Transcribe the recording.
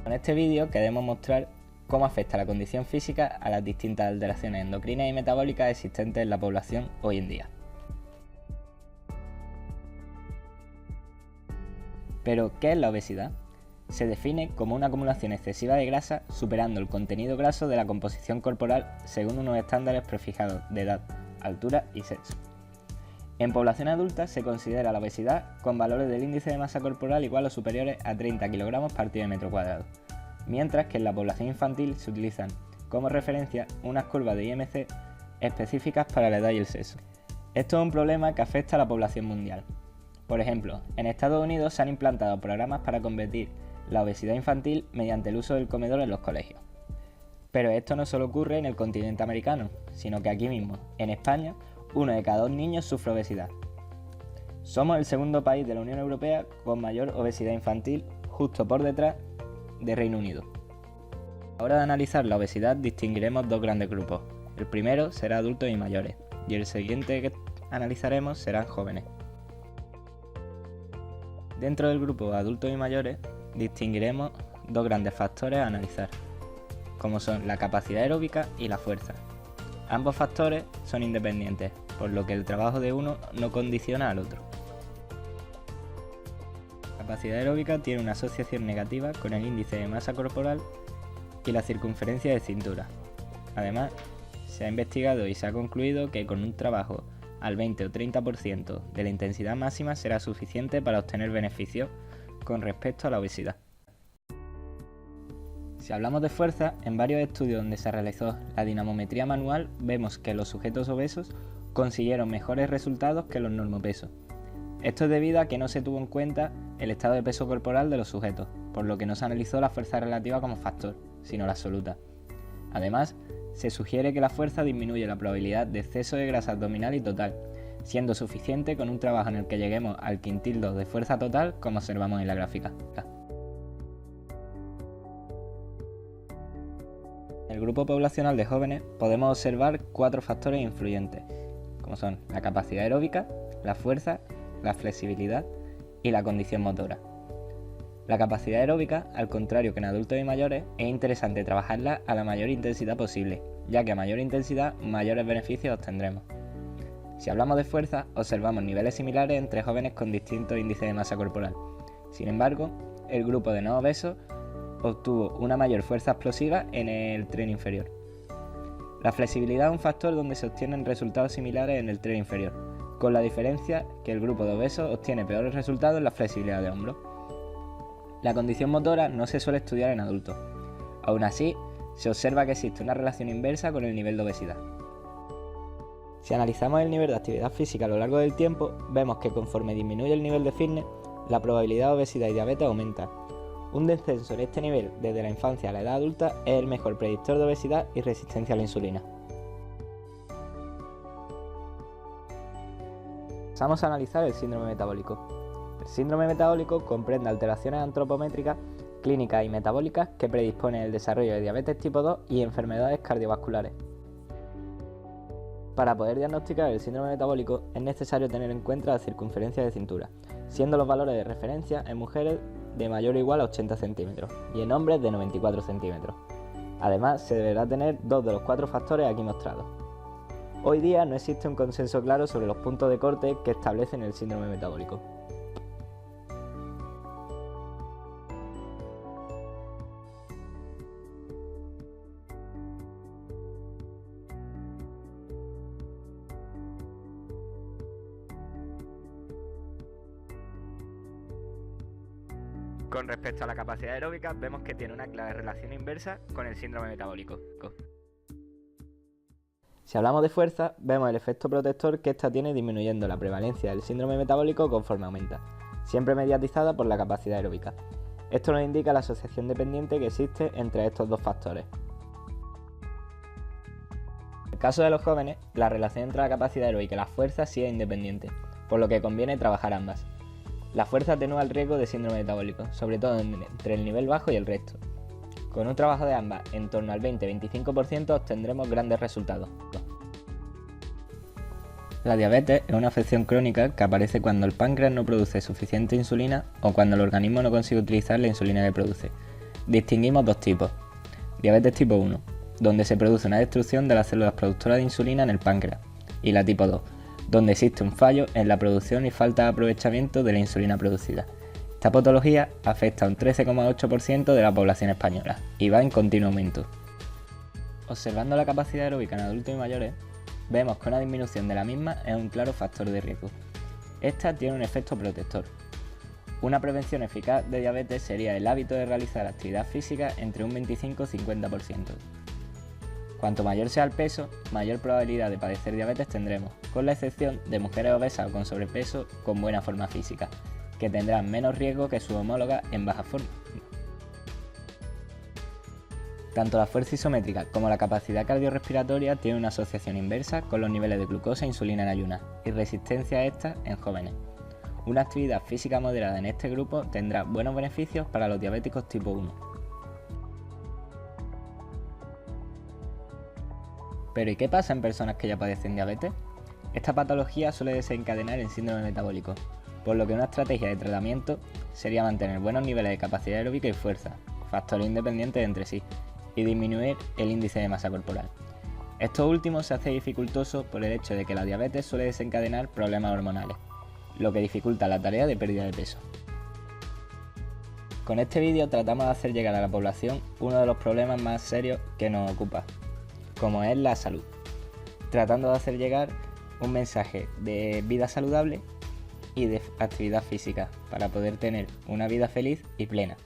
En este vídeo queremos mostrar cómo afecta la condición física a las distintas alteraciones endocrinas y metabólicas existentes en la población hoy en día. Pero, ¿qué es la obesidad? Se define como una acumulación excesiva de grasa superando el contenido graso de la composición corporal según unos estándares prefijados de edad, altura y sexo. En población adulta se considera la obesidad con valores del índice de masa corporal igual o superiores a 30 kg partido de metro cuadrado, mientras que en la población infantil se utilizan como referencia unas curvas de IMC específicas para la edad y el sexo. Esto es un problema que afecta a la población mundial. Por ejemplo, en Estados Unidos se han implantado programas para combatir la obesidad infantil mediante el uso del comedor en los colegios. Pero esto no solo ocurre en el continente americano, sino que aquí mismo, en España, 1 de cada 2 niños sufre obesidad. Somos el segundo país de la Unión Europea con mayor obesidad infantil, justo por detrás de Reino Unido. A la hora de analizar la obesidad distinguiremos dos grandes grupos. El primero será adultos y mayores, y el siguiente que analizaremos serán jóvenes. Dentro del grupo adultos y mayores distinguiremos dos grandes factores a analizar, como son la capacidad aeróbica y la fuerza. Ambos factores son independientes, por lo que el trabajo de uno no condiciona al otro. La capacidad aeróbica tiene una asociación negativa con el índice de masa corporal y la circunferencia de cintura. Además, se ha investigado y se ha concluido que con un trabajo al 20 o 30% de la intensidad máxima será suficiente para obtener beneficios con respecto a la obesidad. Si hablamos de fuerza, en varios estudios donde se realizó la dinamometría manual vemos que los sujetos obesos consiguieron mejores resultados que los normopesos. Esto es debido a que no se tuvo en cuenta el estado de peso corporal de los sujetos, por lo que no se analizó la fuerza relativa como factor, sino la absoluta. Además, se sugiere que la fuerza disminuye la probabilidad de exceso de grasa abdominal y total, siendo suficiente con un trabajo en el que lleguemos al quintil de fuerza total como observamos en la gráfica. En el grupo poblacional de jóvenes podemos observar 4 factores influyentes, como son la capacidad aeróbica, la fuerza, la flexibilidad y la condición motora. La capacidad aeróbica, al contrario que en adultos y mayores, es interesante trabajarla a la mayor intensidad posible, ya que a mayor intensidad mayores beneficios obtendremos. Si hablamos de fuerza, observamos niveles similares entre jóvenes con distintos índices de masa corporal. Sin embargo, el grupo de no obesos obtuvo una mayor fuerza explosiva en el tren inferior. La flexibilidad es un factor donde se obtienen resultados similares en el tren inferior, con la diferencia que el grupo de obesos obtiene peores resultados en la flexibilidad de hombros. La condición motora no se suele estudiar en adultos. Aún así, se observa que existe una relación inversa con el nivel de obesidad. Si analizamos el nivel de actividad física a lo largo del tiempo, vemos que conforme disminuye el nivel de fitness, la probabilidad de obesidad y diabetes aumenta. Un descenso en este nivel desde la infancia a la edad adulta es el mejor predictor de obesidad y resistencia a la insulina. Pasamos a analizar el síndrome metabólico. El síndrome metabólico comprende alteraciones antropométricas, clínicas y metabólicas que predisponen el desarrollo de diabetes tipo 2 y enfermedades cardiovasculares. Para poder diagnosticar el síndrome metabólico es necesario tener en cuenta la circunferencia de cintura, siendo los valores de referencia en mujeres de mayor o igual a 80 centímetros y en hombres de 94 centímetros. Además, se deberá tener 2 de los 4 factores aquí mostrados. Hoy día no existe un consenso claro sobre los puntos de corte que establecen el síndrome metabólico. Con respecto a la capacidad aeróbica, vemos que tiene una clara relación inversa con el síndrome metabólico. Si hablamos de fuerza, vemos el efecto protector que ésta tiene disminuyendo la prevalencia del síndrome metabólico conforme aumenta, siempre mediatizada por la capacidad aeróbica. Esto nos indica la asociación dependiente que existe entre estos dos factores. En el caso de los jóvenes, la relación entre la capacidad aeróbica y la fuerza sí es independiente, por lo que conviene trabajar ambas. La fuerza atenúa el riesgo de síndrome metabólico, sobre todo entre el nivel bajo y el resto. Con un trabajo de ambas en torno al 20-25% obtendremos grandes resultados. La diabetes es una afección crónica que aparece cuando el páncreas no produce suficiente insulina o cuando el organismo no consigue utilizar la insulina que produce. distinguimos dos tipos. Diabetes tipo 1, donde se produce una destrucción de las células productoras de insulina en el páncreas, y la tipo 2, donde existe un fallo en la producción y falta de aprovechamiento de la insulina producida. Esta patología afecta a un 13,8% de la población española y va en continuo aumento. Observando la capacidad aeróbica en adultos y mayores, vemos que una disminución de la misma es un claro factor de riesgo. Esta tiene un efecto protector. Una prevención eficaz de diabetes sería el hábito de realizar actividad física entre un 25 y 50%. Cuanto mayor sea el peso, mayor probabilidad de padecer diabetes tendremos, con la excepción de mujeres obesas o con sobrepeso con buena forma física, que tendrán menos riesgo que sus homólogas en baja forma. Tanto la fuerza isométrica como la capacidad cardiorrespiratoria tienen una asociación inversa con los niveles de glucosa e insulina en ayunas y resistencia a estas en jóvenes. Una actividad física moderada en este grupo tendrá buenos beneficios para los diabéticos tipo 1. Pero ¿y qué pasa en personas que ya padecen diabetes? Esta patología suele desencadenar en síndrome metabólico, por lo que una estrategia de tratamiento sería mantener buenos niveles de capacidad aeróbica y fuerza, factores independientes entre sí, y disminuir el índice de masa corporal. Esto último se hace dificultoso por el hecho de que la diabetes suele desencadenar problemas hormonales, lo que dificulta la tarea de pérdida de peso. Con este vídeo tratamos de hacer llegar a la población uno de los problemas más serios que nos ocupa, como es la salud, tratando de hacer llegar un mensaje de vida saludable y de actividad física para poder tener una vida feliz y plena.